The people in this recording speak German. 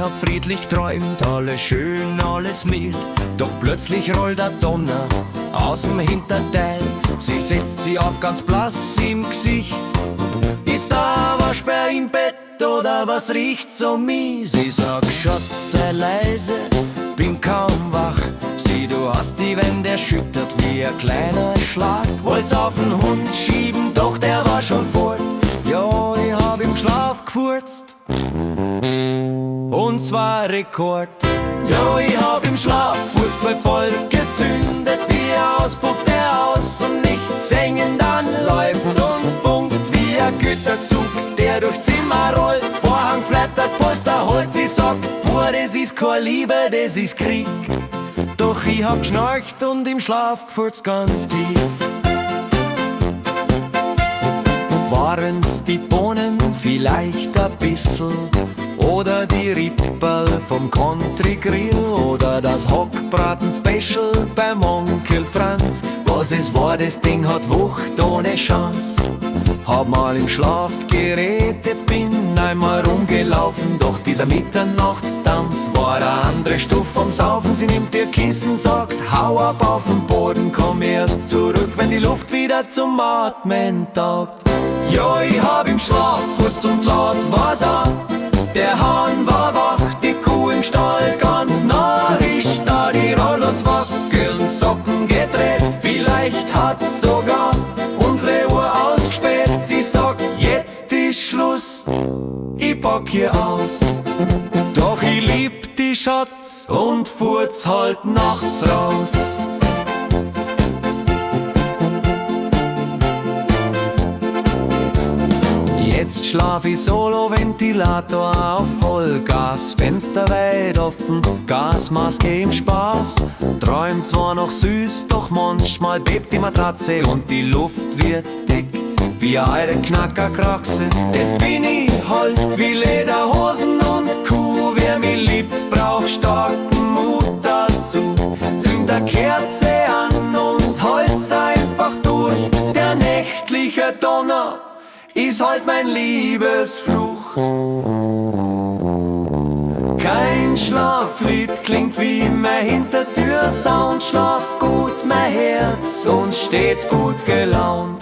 hab friedlich träumt, alles schön, alles mild. Doch plötzlich rollt der Donner aus'm Hinterteil. Sie setzt sie auf ganz blass im Gesicht. Ist da Waschbär im Bett oder was riecht so mies? Ich sag, Schatz, sei leise, bin kaum wach. Sieh, du hast die Wände erschüttert wie ein kleiner Schlag. Wollt's auf den Hund schieben, doch der war schon fort. Ja, ich hab im Schlaf gefurzt, und zwar Rekord. Ja, ich hab im Schlaf gefurzt, weil voll gezündet wie ein Auspuff, der aus und nichts hängend anläuft und funkt wie ein Güterzug, der durchs Zimmer rollt. Vorhang flattert, Polster holt, sie sagt, boah, das ist keine Liebe, das ist Krieg. Doch ich hab geschnarcht und im Schlaf gefurzt ganz tief. Waren's die Bohnen vielleicht ein bissl, oder die Ripperl vom Country Grill, oder das Hackbraten Special beim Onkel Franz? Was es war, das Ding hat Wucht ohne Chance. Hab mal im Schlaf geredet, bin einmal rumgelaufen, doch dieser Mitternachtsdampf war eine andere Stufe vom Saufen. Sie nimmt ihr Kissen, sagt, hau ab auf den Boden, komm erst zurück, wenn die Luft wieder zum Atmen taugt. Ja, ich hab im Schlaf gefurzt und laut war's an. Der Hahn war wach, die Kuh im Stall ganz narrisch, da die Rollers wackeln, Socken gedreht. Vielleicht hat sogar unsere Uhr ausgespäht. Sie sagt, jetzt ist Schluss, ich pack hier aus. Doch ich lieb die Schatz und furz halt nachts raus. Jetzt schlaf ich solo, Ventilator auf Vollgas, Fenster weit offen, Gasmaske im Spaß. Träumt zwar noch süß, doch manchmal bebt die Matratze und die Luft wird dick wie eine alte Knackerkraxe. Das bin ich halt wie Lederhosen und Kuh. Wer mich liebt, braucht starken Mut dazu. Zünd eine Kerze an und holt's einfach durch. Der nächtliche Donner ist halt mein Liebesfluch. Kein Schlaflied klingt wie mein Hintertür-Sound. Schlaf gut, mein Herz, und stets gut gelaunt.